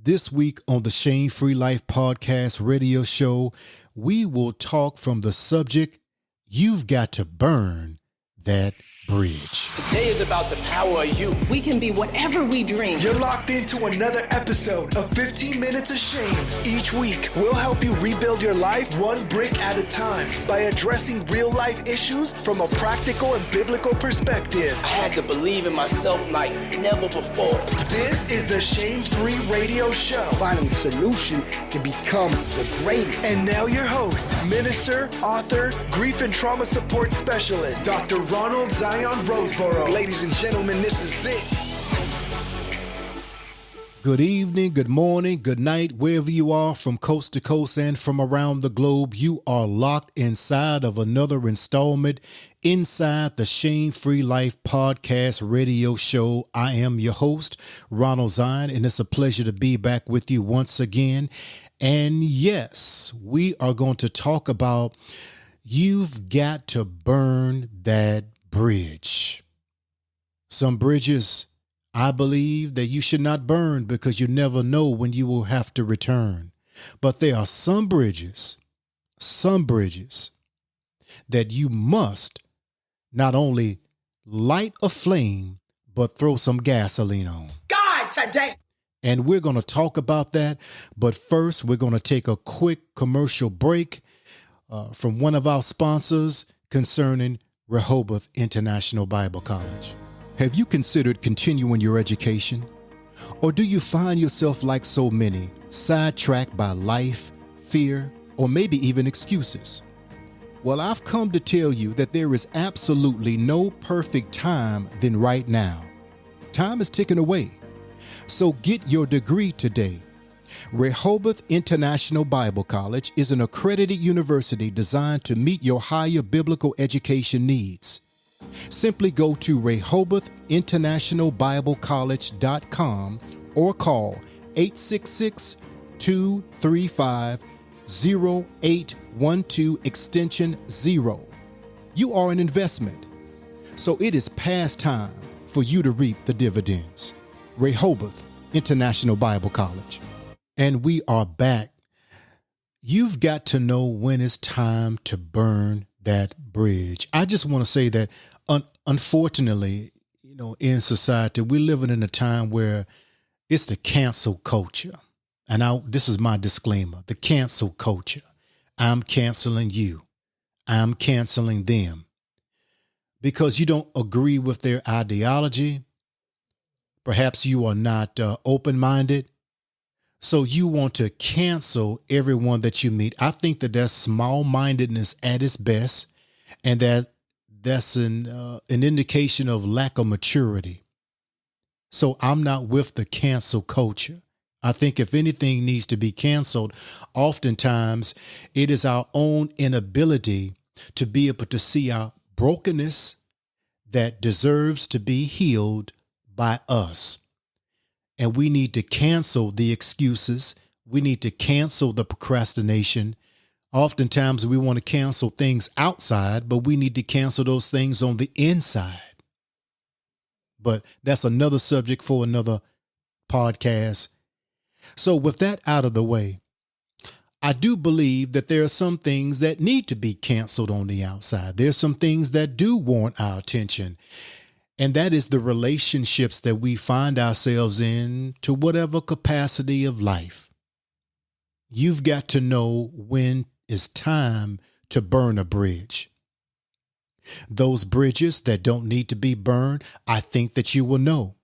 This week on the Shame Free Life podcast radio show, we will talk from the subject, You've Got to Burn That Bridge. Today is about the power of you. We can be whatever we dream. You're locked into another episode of 15 Minutes of Shame. Each week, we'll help you rebuild your life one brick at a time by addressing real life issues from a practical and biblical perspective. I had to believe in myself like never before. This is the Shame Free Radio Show. Finding a solution to become the greatest. And now your host, minister, author, grief and trauma support specialist, Dr. Ronald Zion Roseboro. Ladies and gentlemen, this is it. Good evening, good morning, good night, wherever you are from coast to coast and from around the globe. You are locked inside of another installment inside the Shame Free Life podcast radio show. I am your host, Ronald Zion, and it's a pleasure to be back with you once again. And yes, we are going to talk about you've got to burn that bridge. Some bridges, I believe that you should not burn because you never know when you will have to return. But there are some bridges that you must not only light a flame, but throw some gasoline on. God, today. And we're going to talk about that. But first, we're going to take a quick commercial break from one of our sponsors concerning Rehoboth International Bible College. Have you considered continuing your education? Or do you find yourself like so many, sidetracked by life, fear, or maybe even excuses? Well, I've come to tell you that there is absolutely no perfect time than right now. Time is ticking away. So get your degree today. Rehoboth International Bible College is an accredited university designed to meet your higher biblical education needs. Simply go to RehobothInternationalBibleCollege.com or call 866-235-0812 extension 0. You are an investment, so it is past time for you to reap the dividends. Rehoboth International Bible College. And we are back. You've got to know when it's time to burn that bridge. I just want to say that unfortunately, in society, we're living in a time where it's the cancel culture. And this is my disclaimer, the cancel culture. I'm canceling you. I'm canceling them. Because you don't agree with their ideology. Perhaps you are not open-minded. So you want to cancel everyone that you meet. I think that that's small-mindedness at its best, and that's an indication of lack of maturity. So I'm not with the cancel culture. I think if anything needs to be canceled, oftentimes it is our own inability to be able to see our brokenness that deserves to be healed by us. And we need to cancel the excuses. We need to cancel the procrastination. Oftentimes we want to cancel things outside, but we need to cancel those things on the inside. But that's another subject for another podcast. So with that out of the way, I do believe that there are some things that need to be canceled on the outside. There's some things that do want our attention. And that is the relationships that we find ourselves in to whatever capacity of life. You've got to know when it's time to burn a bridge. Those bridges that don't need to be burned, I think that you will know.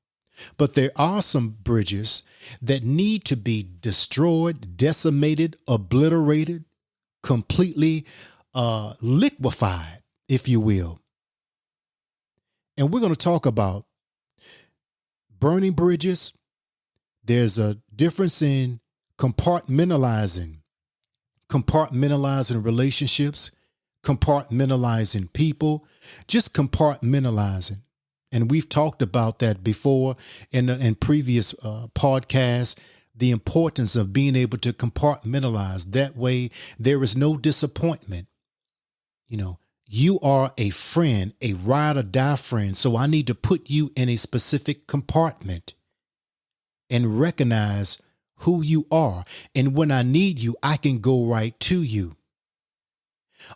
But there are some bridges that need to be destroyed, decimated, obliterated, completely liquefied, if you will. And we're going to talk about burning bridges. There's a difference in compartmentalizing relationships, compartmentalizing people, just compartmentalizing. And we've talked about that before in previous podcasts, the importance of being able to compartmentalize. That way, there is no disappointment. You are a friend, a ride or die friend. So I need to put you in a specific compartment and recognize who you are. And when I need you, I can go right to you.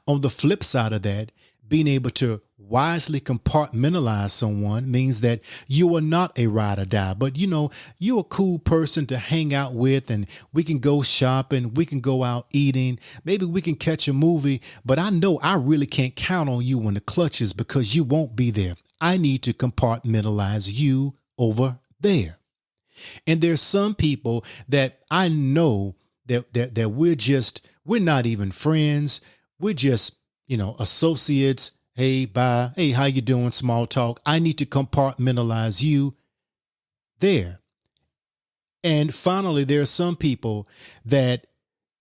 On the flip side of that, being able to wisely compartmentalize someone means that you are not a ride or die, but you're a cool person to hang out with, and we can go shopping, we can go out eating, maybe we can catch a movie, but I know I really can't count on you in the clutches because you won't be there. I need to compartmentalize you over there. And there's some people that I know that we're not even friends. We're just, associates. Hey, bye. Hey, how you doing? Small talk. I need to compartmentalize you there. And finally, there are some people that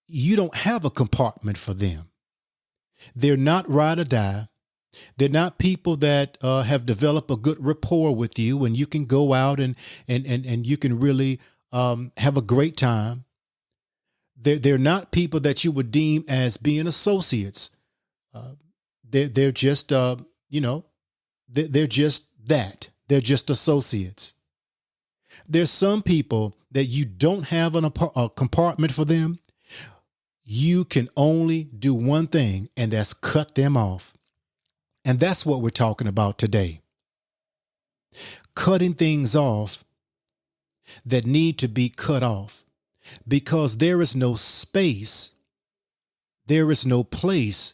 you don't have a compartment for them. They're not ride or die. They're not people that have developed a good rapport with you, and you can go out and you can really have a great time. They're not people that you would deem as being associates. They're just they're just that. They're just associates. There's some people that you don't have a compartment for them. You can only do one thing, and that's cut them off. And that's what we're talking about today. Cutting things off that need to be cut off, because there is no space, there is no place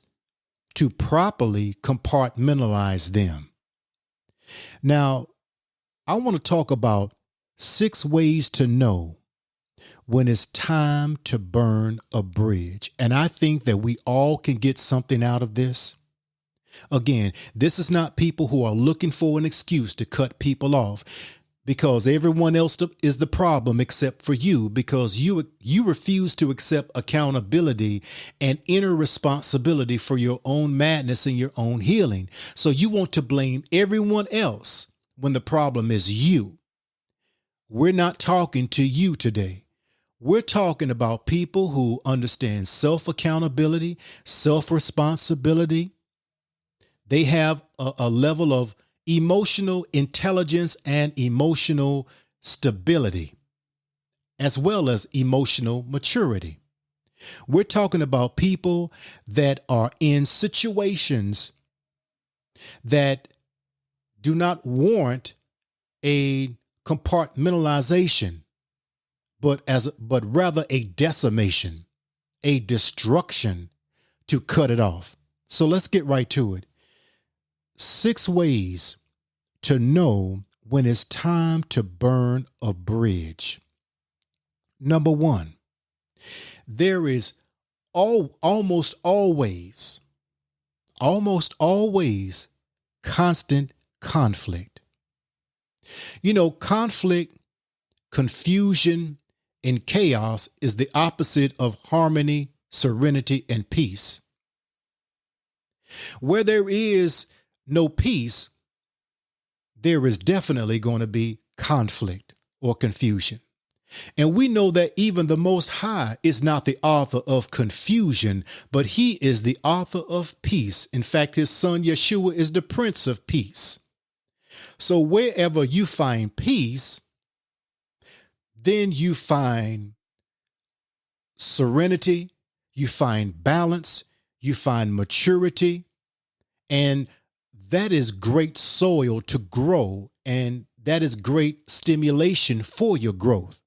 to properly compartmentalize them. Now, I want to talk about 6 ways to know when it's time to burn a bridge. And I think that we all can get something out of this. Again, this is not people who are looking for an excuse to cut people off, because everyone else is the problem except for you, because you refuse to accept accountability and inner responsibility for your own madness and your own healing. So you want to blame everyone else when the problem is you. We're not talking to you today. We're talking about people who understand self-accountability, self-responsibility. They have a level of emotional intelligence and emotional stability, as well as emotional maturity. We're talking about people that are in situations that do not warrant a compartmentalization, but rather a decimation, a destruction to cut it off. So let's get right to it. 6 ways to know when it's time to burn a bridge. Number 1, there is almost always constant conflict. Conflict, confusion, and chaos is the opposite of harmony, serenity, and peace. Where there is no peace, there is definitely going to be conflict or confusion. And we know that even the Most High is not the author of confusion, but he is the author of peace. In fact, his son Yeshua is the Prince of Peace. So wherever you find peace, then you find serenity, you find balance, you find maturity, and that is great soil to grow, and that is great stimulation for your growth.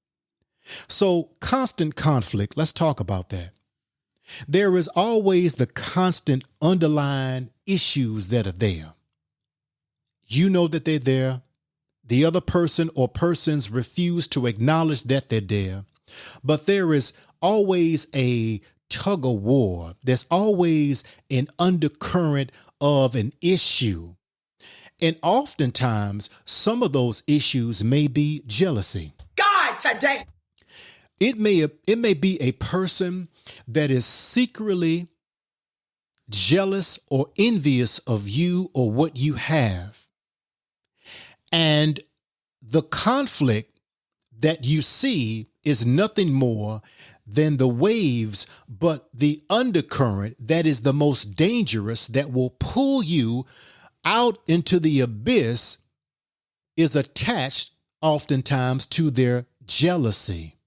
So constant conflict, let's talk about that. There is always the constant underlying issues that are there. You know that they're there. The other person or persons refuse to acknowledge that they're there. But there is always a tug of war. There's always an undercurrent of an issue. And oftentimes, some of those issues may be jealousy. God, today. It may be a person that is secretly jealous or envious of you or what you have. And the conflict that you see is nothing more than the waves, but the undercurrent that is the most dangerous, that will pull you out into the abyss, is attached oftentimes to their jealousy.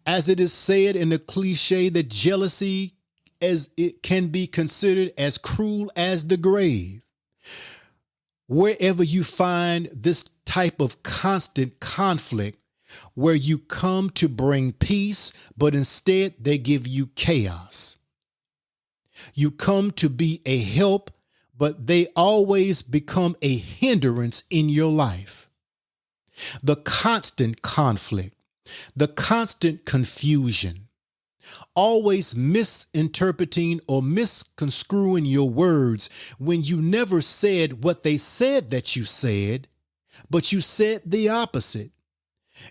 As it is said in the cliche that jealousy as it can be considered as cruel as the grave. Wherever you find this type of constant conflict where you come to bring peace, but instead they give you chaos. You come to be a help, but they always become a hindrance in your life. The constant conflict, the constant confusion, always misinterpreting or misconstruing your words when you never said what they said that you said, but you said the opposite.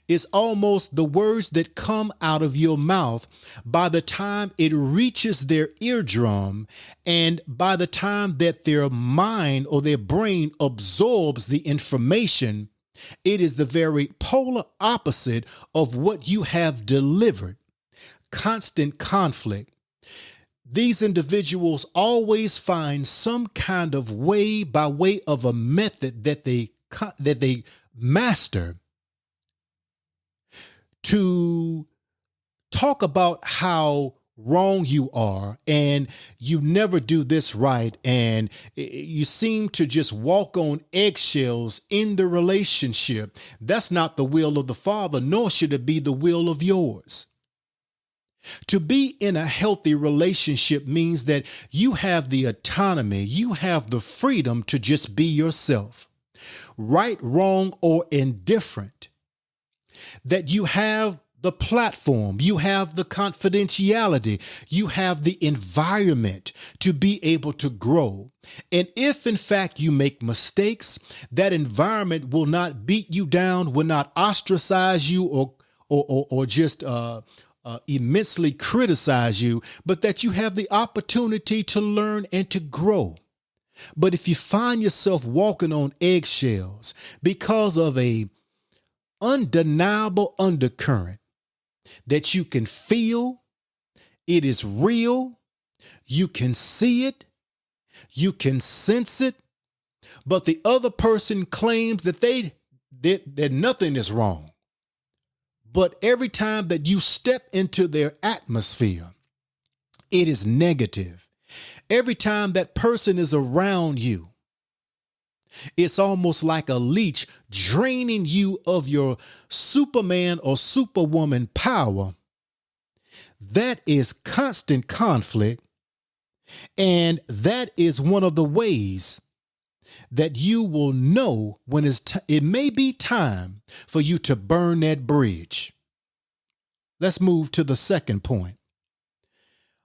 It's almost the words that come out of your mouth by the time it reaches their eardrum and by the time that their mind or their brain absorbs the information, it is the very polar opposite of what you have delivered. Constant conflict. These individuals always find some kind of way by way of a method that they master to talk about how wrong you are and you never do this right, and you seem to just walk on eggshells in the relationship. That's not the will of the Father, nor should it be the will of yours. To be in a healthy relationship means that you have the autonomy, you have the freedom to just be yourself, right, wrong, or indifferent. That you have the platform, you have the confidentiality, you have the environment to be able to grow. And if in fact you make mistakes, that environment will not beat you down, will not ostracize you or just immensely criticize you, but that you have the opportunity to learn and to grow. But if you find yourself walking on eggshells because of a undeniable undercurrent that you can feel, it is real, you can see it, you can sense it, but the other person claims that that nothing is wrong. But every time that you step into their atmosphere, it is negative. Every time that person is around you, it's almost like a leech draining you of your Superman or Superwoman power. That is constant conflict. And that is one of the ways that you will know when it may be time for you to burn that bridge. Let's move to the second point.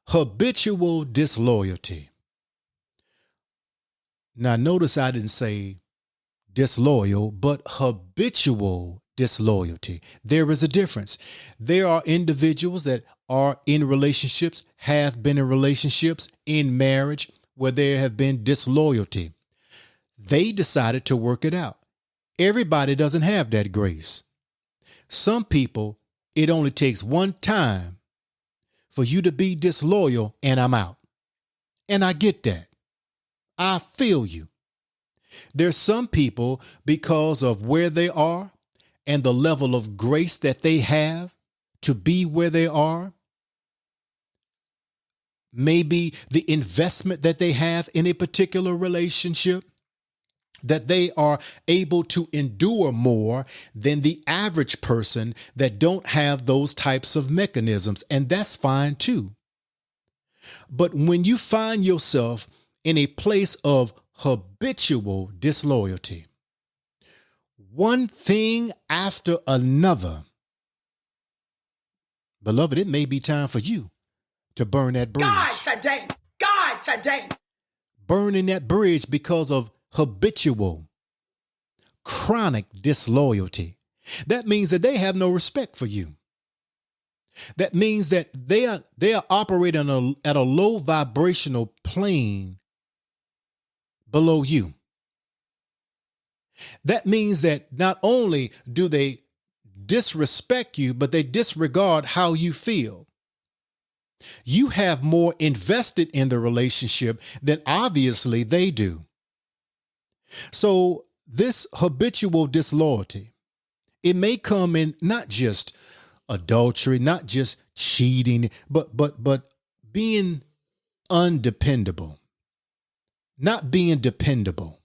Habitual disloyalty. Now, notice I didn't say disloyal, but habitual disloyalty. There is a difference. There are individuals that are in relationships, have been in relationships, in marriage, where there have been disloyalty. They decided to work it out. Everybody doesn't have that grace. Some people, it only takes one time for you to be disloyal and I'm out. And I get that. I feel you. There's some people, because of where they are and the level of grace that they have to be where they are, maybe the investment that they have in a particular relationship, that they are able to endure more than the average person that don't have those types of mechanisms. And that's fine too. But when you find yourself in a place of habitual disloyalty, one thing after another, beloved, it may be time for you to burn that bridge. God today. Burning that bridge because of habitual, chronic disloyalty. That means that they have no respect for you. That means that they are operating at a low vibrational plane below you. That means that not only do they disrespect you, but they disregard how you feel. You have more invested in the relationship than obviously they do. So this habitual disloyalty, it may come in not just adultery, not just cheating, but being undependable, not being dependable.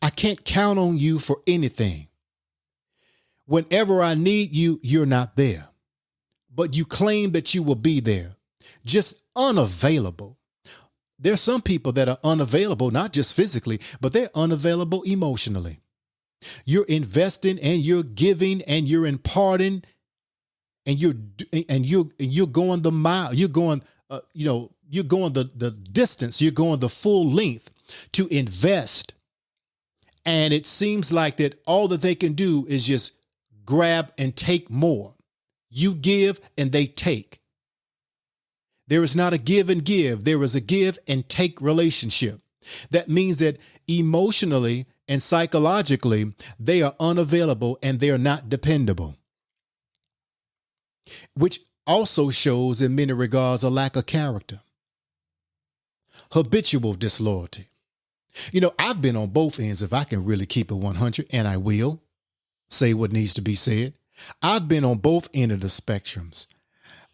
I can't count on you for anything. Whenever I need you, you're not there, but you claim that you will be there, just unavailable. There's some people that are unavailable, not just physically, but they're unavailable emotionally. You're investing and you're giving and you're imparting and you're going the mile. You're going, you're going the distance. You're going the full length to invest. And it seems like that all that they can do is just grab and take more. You give and they take. There is not a give and give. There is a give and take relationship. That means that emotionally and psychologically, they are unavailable and they are not dependable, which also shows in many regards a lack of character. Habitual disloyalty. I've been on both ends if I can really keep it 100, and I will say what needs to be said. I've been on both ends of the spectrums.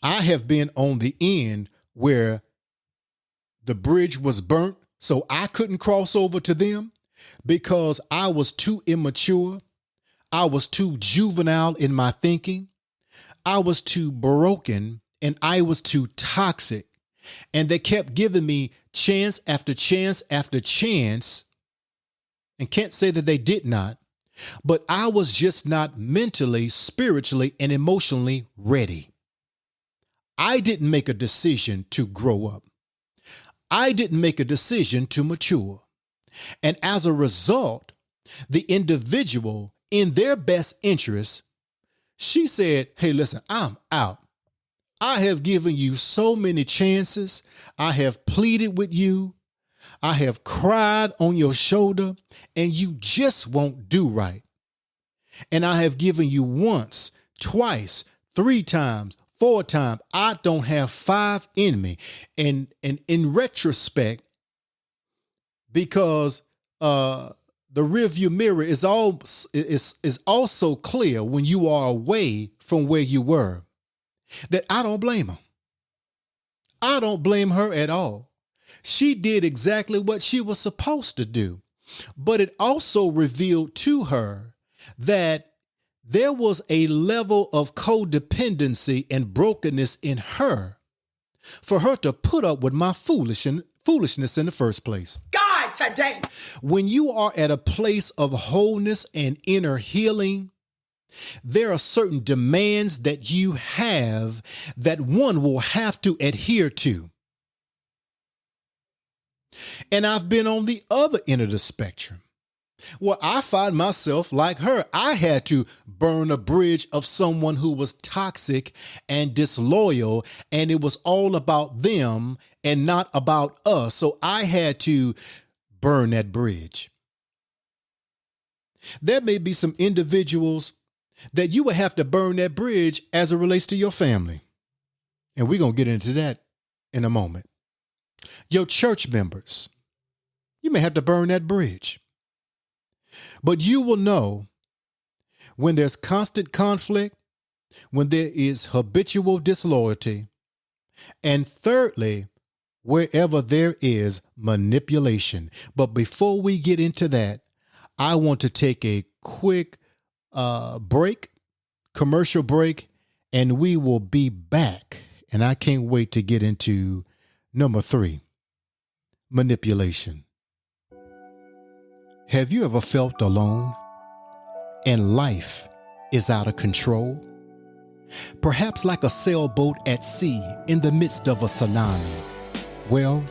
I have been on the end where the bridge was burnt, so I couldn't cross over to them because I was too immature. I was too juvenile in my thinking. I was too broken and I was too toxic. And they kept giving me chance after chance after chance. And can't say that they did not, but I was just not mentally, spiritually, and emotionally ready. I didn't make a decision to grow up. I didn't make a decision to mature. And as a result, the individual, in their best interest, she said, hey, listen, I'm out. I have given you so many chances. I have pleaded with you. I have cried on your shoulder, and you just won't do right. And I have given you once, twice, 3 times, 4 times. I don't have 5 in me. And in retrospect, because the rearview mirror is also clear when you are away from where you were, that I don't blame her. I don't blame her at all. She did exactly what she was supposed to do. But it also revealed to her that there was a level of codependency and brokenness in her for her to put up with my foolishness in the first place. God, today. When you are at a place of wholeness and inner healing, there are certain demands that you have that one will have to adhere to. And I've been on the other end of the spectrum. Well, I find myself like her. I had to burn a bridge of someone who was toxic and disloyal, and it was all about them and not about us. So I had to burn that bridge. There may be some individuals that you would have to burn that bridge as it relates to your family. And we're going to get into that in a moment. Your church members, you may have to burn that bridge. But you will know when there's constant conflict, when there is habitual disloyalty, and thirdly, wherever there is manipulation. But before we get into that, I want to take a quick commercial break, and we will be back. And I can't wait to get into number 3, manipulation. Have you ever felt alone and life is out of control? Perhaps like a sailboat at sea in the midst of a tsunami. Well,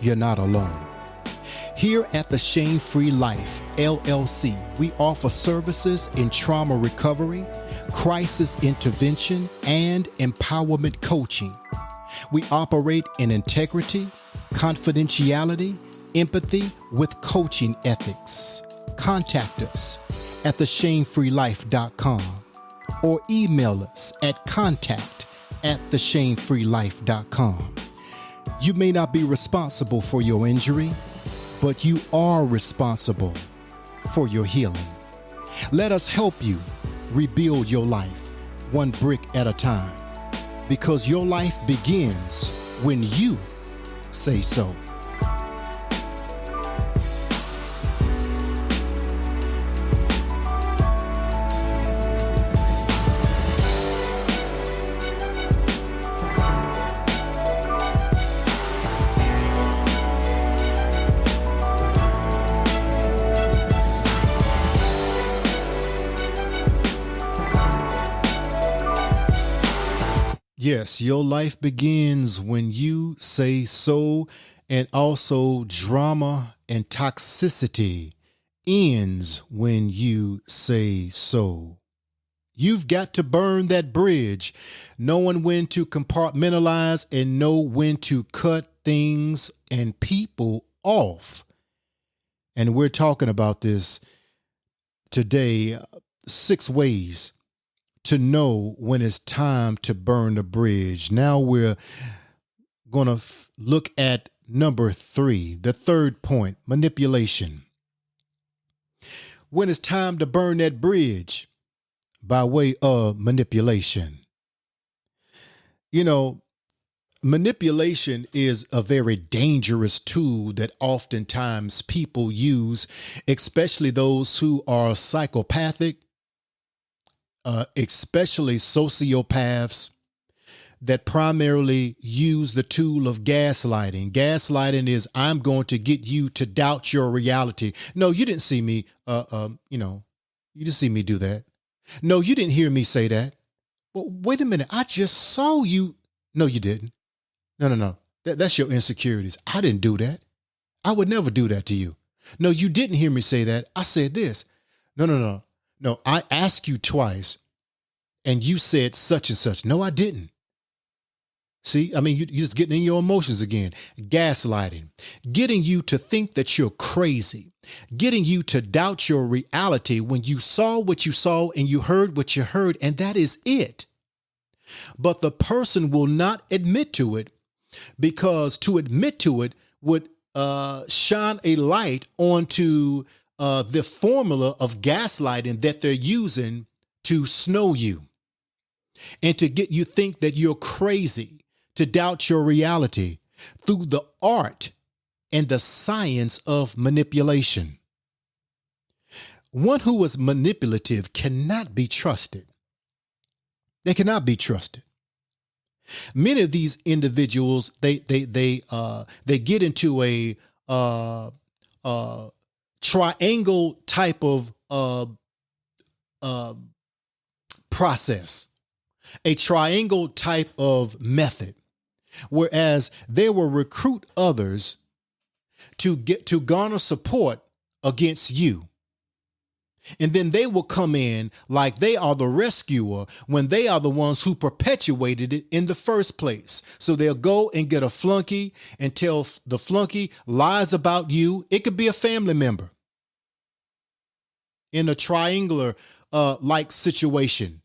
you're not alone. Here at the Shame Free Life, LLC, we offer services in trauma recovery, crisis intervention, and empowerment coaching. We operate in integrity, confidentiality, empathy with coaching ethics. Contact us at theshamefreelife.com or email us at contact@theshamefreelife.com. You may not be responsible for your injury, but you are responsible for your healing. Let us help you rebuild your life. one brick at a time, because your life begins when you say so. Yes, your life begins when you say so, and also drama and toxicity ends when you say so. You've got to burn that bridge, knowing when to compartmentalize and know when to cut things and people off. And we're talking about this today, 6 ways to know when it's time to burn the bridge. Now we're going to look at number 3, the third point, manipulation. When it's time to burn that bridge by way of manipulation. You know, manipulation is a very dangerous tool that oftentimes people use, especially those who are psychopathic, especially sociopaths that primarily use the tool of gaslighting. Gaslighting is, I'm going to get you to doubt your reality. No, you didn't see me, you didn't see me do that. No, you didn't hear me say that. Well, wait a minute. I just saw you. No, you didn't. No. That's your insecurities. I didn't do that. I would never do that to you. No, you didn't hear me say that. I said this. No. No, I asked you twice and you said such and such. No, I didn't. See, I mean, you're just getting in your emotions again. Gaslighting, getting you to think that you're crazy, getting you to doubt your reality when you saw what you saw and you heard what you heard, and that is it. But the person will not admit to it, because to admit to it would shine a light onto the formula of gaslighting that they're using to snow you and to get you think that you're crazy, to doubt your reality through the art and the science of manipulation. One who is manipulative cannot be trusted. They cannot be trusted. Many of these individuals, they get into a triangle type of process, a triangle type of method, whereas they will recruit others to garner support against you. And then they will come in like they are the rescuer when they are the ones who perpetuated it in the first place. So they'll go and get a flunky and tell the flunky lies about you. It could be a family member in a triangular like situation.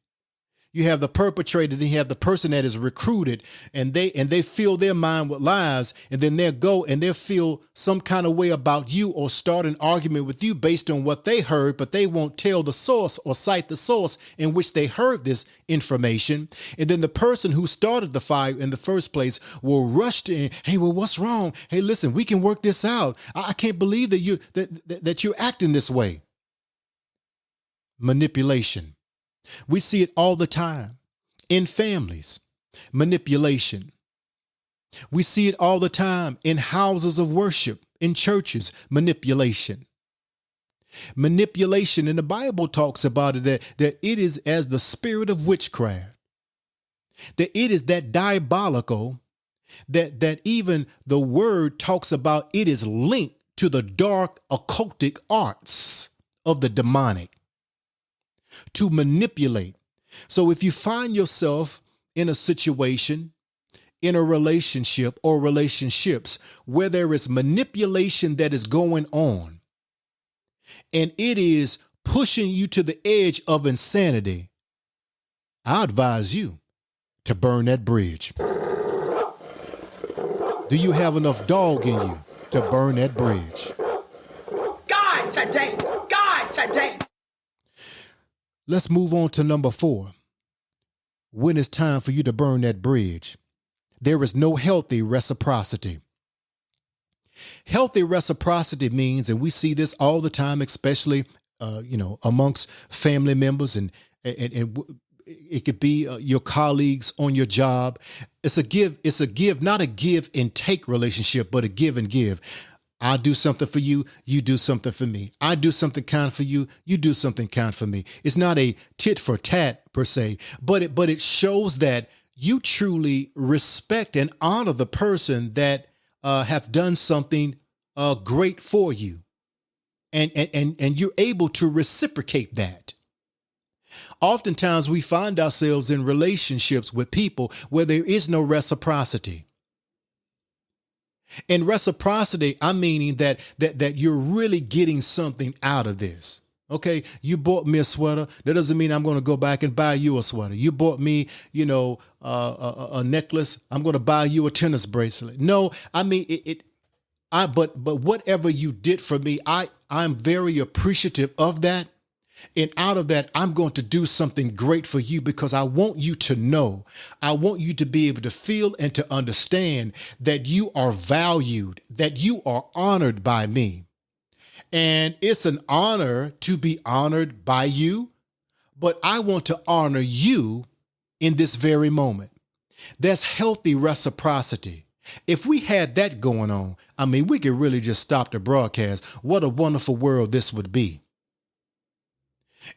You have the perpetrator, then you have the person that is recruited, and they fill their mind with lies, and then they'll go and they'll feel some kind of way about you or start an argument with you based on what they heard, but they won't tell the source or cite the source in which they heard this information. And then the person who started the fire in the first place will rush to, hey, well, what's wrong? Hey, listen, we can work this out. I can't believe that you're acting this way. Manipulation. We see it all the time in families, manipulation. We see it all the time in houses of worship, in churches, manipulation. Manipulation, and the Bible talks about it, that it is as the spirit of witchcraft, that it is that diabolical, that even the word talks about it is linked to the dark occultic arts of the demonic. To manipulate. So if you find yourself in a situation, in a relationship or relationships where there is manipulation that is going on, and it is pushing you to the edge of insanity, I advise you to burn that bridge. Do you have enough dog in you to burn that bridge? God today. God today. Let's move on to number 4. when it's time for you to burn that bridge. There is no healthy reciprocity. Healthy reciprocity means, and we see this all the time, especially, amongst family members, and it could be your colleagues on your job. It's a give, not a give and take relationship, but a give and give. I do something for you, you do something for me. I do something kind for you, you do something kind for me. It's not a tit for tat per se, but it shows that you truly respect and honor the person that have done something great for you, and you're able to reciprocate that. Oftentimes we find ourselves in relationships with people where there is no reciprocity. In reciprocity, I'm meaning that you're really getting something out of this. Okay, you bought me a sweater. That doesn't mean I'm going to go back and buy you a sweater. You bought me, a necklace. I'm going to buy you a tennis bracelet. No, I mean but whatever you did for me, I'm very appreciative of that. And out of that, I'm going to do something great for you because I want you to know, I want you to be able to feel and to understand that you are valued, that you are honored by me. And it's an honor to be honored by you, but I want to honor you in this very moment. There's healthy reciprocity. If we had that going on, I mean, we could really just stop the broadcast. What a wonderful world this would be.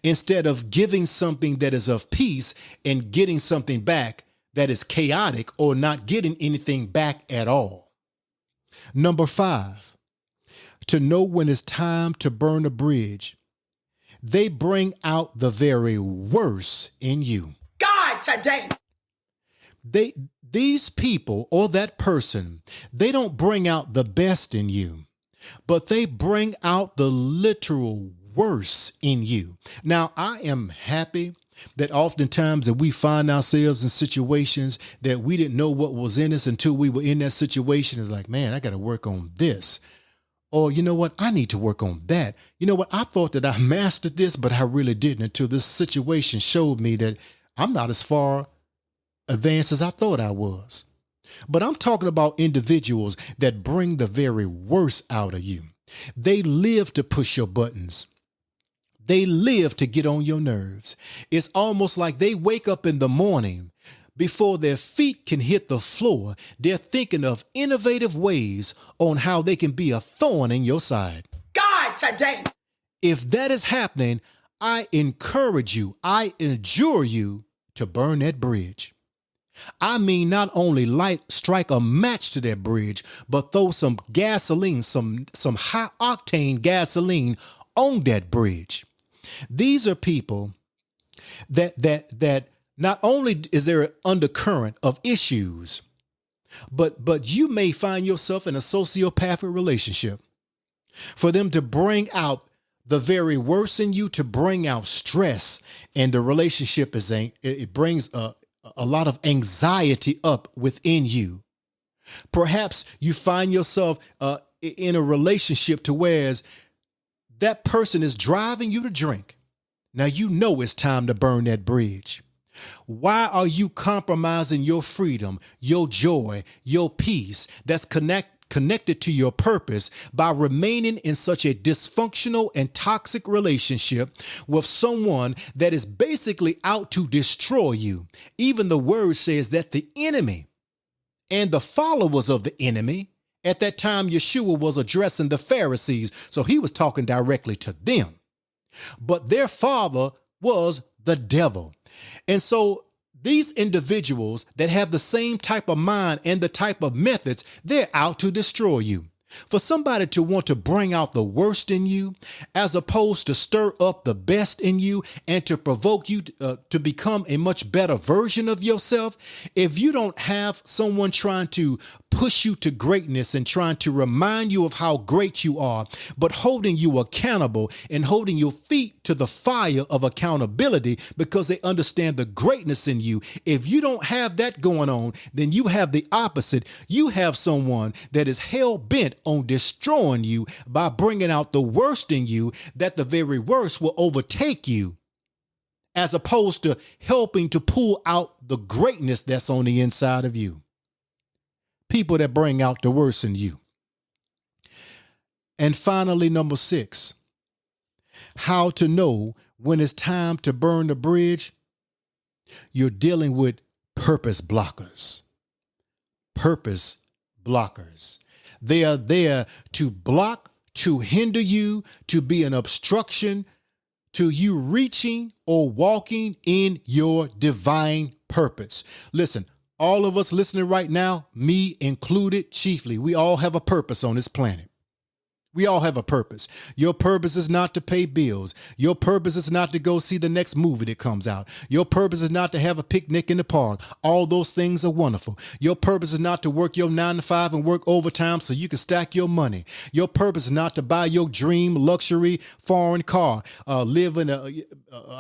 Instead of giving something that is of peace and getting something back that is chaotic or not getting anything back at all. Number 5, to know when it's time to burn a bridge. They bring out the very worst in you. God, today. These people or that person, they don't bring out the best in you, but they bring out the literal worse in you. Now, I am happy that oftentimes that we find ourselves in situations that we didn't know what was in us until we were in that situation. It's like, man, I got to work on this. Or, you know what? I need to work on that. You know what? I thought that I mastered this, but I really didn't until this situation showed me that I'm not as far advanced as I thought I was. But I'm talking about individuals that bring the very worst out of you. They live to push your buttons. They live to get on your nerves. It's almost like they wake up in the morning. Before their feet can hit the floor, they're thinking of innovative ways on how they can be a thorn in your side. God, today. If that is happening, I encourage you, I adjure you to burn that bridge. I mean, not only strike a match to that bridge, but throw some gasoline, some high octane gasoline on that bridge. These are people that not only is there an undercurrent of issues, but you may find yourself in a sociopathic relationship. For them to bring out the very worst in you, to bring out stress, and the relationship it brings a lot of anxiety up within you. Perhaps you find yourself in a relationship to where that person is driving you to drink. Now you know it's time to burn that bridge. Why are you compromising your freedom, your joy, your peace that's connected to your purpose by remaining in such a dysfunctional and toxic relationship with someone that is basically out to destroy you? Even the word says that the enemy and the followers of the enemy, at that time, Yeshua was addressing the Pharisees, so he was talking directly to them. But their father was the devil. And so these individuals that have the same type of mind and the type of methods, they're out to destroy you. For somebody to want to bring out the worst in you, as opposed to stir up the best in you and to provoke you to become a much better version of yourself, if you don't have someone trying to push you to greatness and trying to remind you of how great you are, but holding you accountable and holding your feet to the fire of accountability because they understand the greatness in you. If you don't have that going on, then you have the opposite. You have someone that is hell bent on destroying you by bringing out the worst in you, that the very worst will overtake you as opposed to helping to pull out the greatness that's on the inside of you. People that bring out the worst in you. And finally, number 6, how to know when it's time to burn the bridge. You're dealing with purpose blockers. Purpose blockers. They are there to block, to hinder you, to be an obstruction to you reaching or walking in your divine purpose. Listen, all of us listening right now, me included chiefly, we all have a purpose on this planet. We all have a purpose. Your purpose is not to pay bills. Your purpose is not to go see the next movie that comes out. Your purpose is not to have a picnic in the park. All those things are wonderful. Your purpose is not to work your 9 to 5 and work overtime so you can stack your money. Your purpose is not to buy your dream luxury foreign car, live in a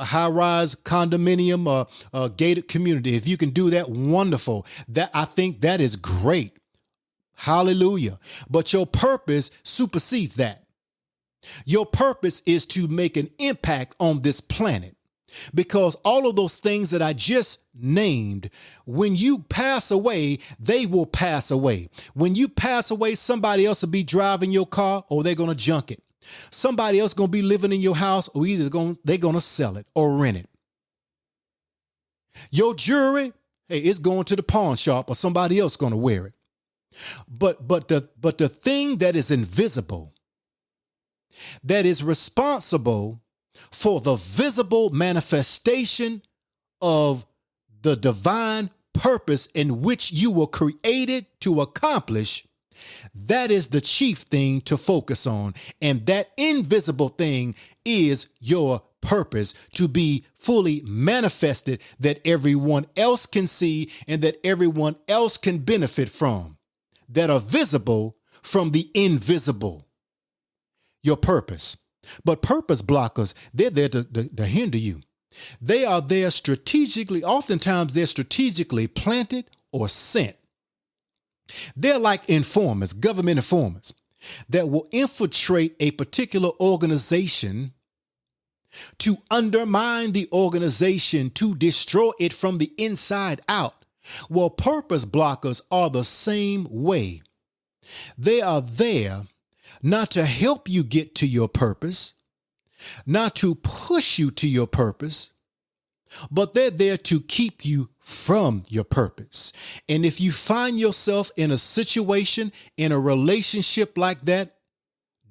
high-rise condominium or gated community. If you can do that, wonderful. I think that is great. Hallelujah. But your purpose supersedes that. Your purpose is to make an impact on this planet, because all of those things that I just named, when you pass away, they will pass away. When you pass away, somebody else will be driving your car or they're going to junk it. Somebody else going to be living in your house, or either they're going to sell it or rent it. Your jewelry, hey, it's going to the pawn shop or somebody else going to wear it. But the thing that is invisible, that is responsible for the visible manifestation of the divine purpose in which you were created to accomplish, that is the chief thing to focus on. And that invisible thing is your purpose, to be fully manifested, that everyone else can see and that everyone else can benefit from, that are visible from the invisible. Your purpose. But purpose blockers, they're there to hinder you. They are there strategically. Oftentimes they're strategically planted or sent. They're like informers, government informers, that will infiltrate a particular organization to undermine the organization, to destroy it from the inside out. Well, purpose blockers are the same way. They are there not to help you get to your purpose, not to push you to your purpose, but they're there to keep you from your purpose. And if you find yourself in a situation, in a relationship like that,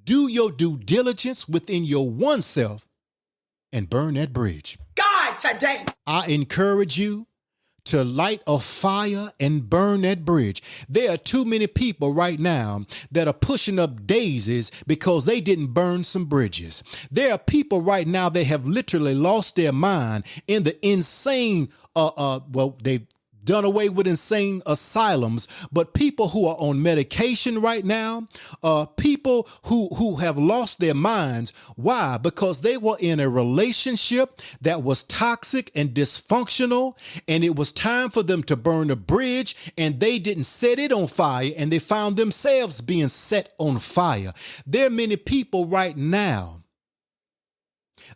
do your due diligence within your oneself and burn that bridge. God, today. I encourage you to light a fire and burn that bridge. There are too many people right now that are pushing up daisies because they didn't burn some bridges. There are people right now that have literally lost their mind in the insane, they've done away with insane asylums, but people who are on medication right now, people who have lost their minds. Why? Because they were in a relationship that was toxic and dysfunctional, and it was time for them to burn a bridge, and they didn't set it on fire, and they found themselves being set on fire. There are many people right now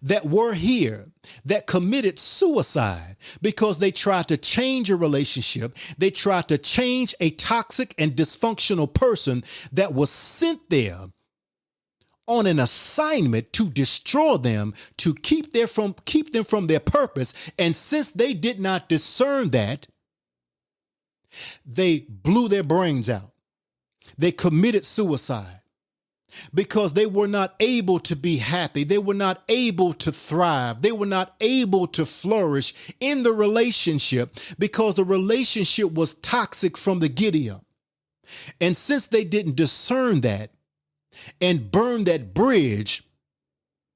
that were here that committed suicide because they tried to change a relationship. They tried to change a toxic and dysfunctional person that was sent there on an assignment to destroy them, to keep them from their purpose. And since they did not discern that, they blew their brains out. They committed suicide, because they were not able to be happy. They were not able to thrive. They were not able to flourish in the relationship because the relationship was toxic from the giddy up. And since they didn't discern that and burn that bridge,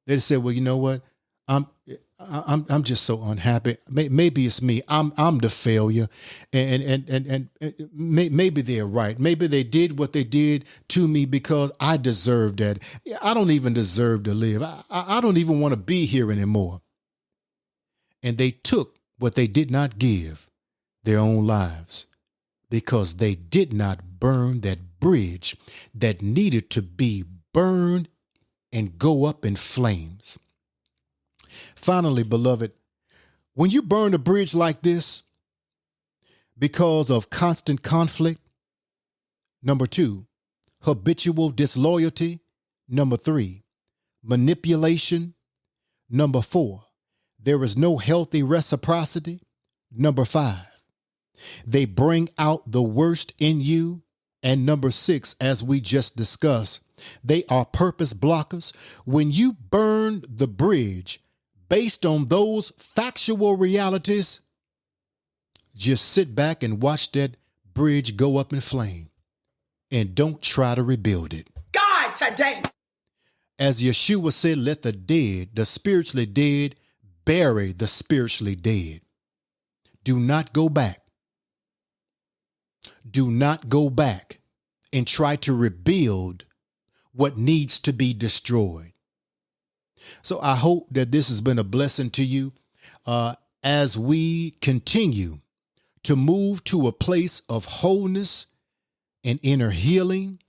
they said, well, you know what? I'm just so unhappy. Maybe it's me. I'm the failure, and maybe they're right. Maybe they did what they did to me because I deserve that. I don't even deserve to live. I don't even want to be here anymore. And they took what they did not give, their own lives, because they did not burn that bridge that needed to be burned and go up in flames. Finally, beloved, When you burn a bridge like this because of constant conflict, number 2, habitual disloyalty, number 3, manipulation, number 4, there is no healthy reciprocity, number 5, they bring out the worst in you, and number 6, as we just discussed, they are purpose blockers. When you burn the bridge based on those factual realities, just sit back and watch that bridge go up in flame and don't try to rebuild it. God today. As Yeshua said, let the dead, the spiritually dead, bury the spiritually dead. Do not go back. Do not go back and try to rebuild what needs to be destroyed. So I hope that this has been a blessing to you as we continue to move to a place of wholeness and inner healing,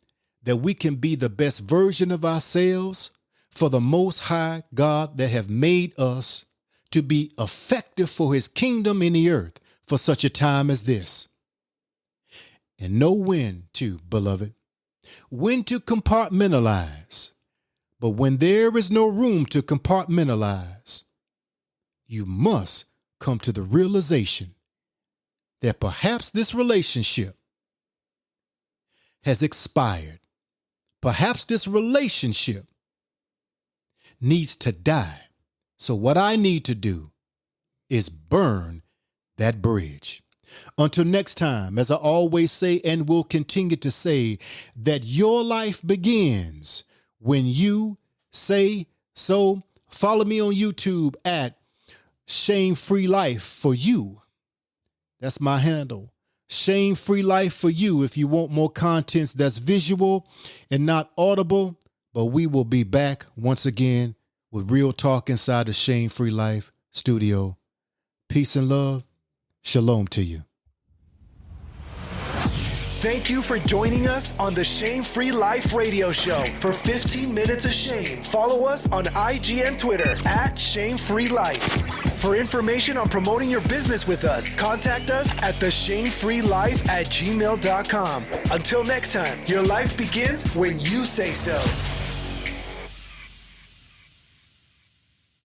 that we can be the best version of ourselves for the Most High God that have made us to be effective for his kingdom in the earth for such a time as this. And know when to, beloved, when to compartmentalize. But when there is no room to compartmentalize, you must come to the realization that perhaps this relationship has expired. Perhaps this relationship needs to die. So what I need to do is burn that bridge. Until next time, as I always say and will continue to say, that your life begins when you say so. Follow me on YouTube at Shame Free Life for You. That's my handle. Shame Free Life for You if you want more contents that's visual and not audible. But we will be back once again with real talk inside the Shame Free Life studio. Peace and love. Shalom to you. Thank you for joining us on the Shame Free Life radio show for 15 Minutes of Shame. Follow us on IG and Twitter at Shame Free Life. For information on promoting your business with us, contact us at theshamefreelife@gmail.com. Until next time, your life begins when you say so.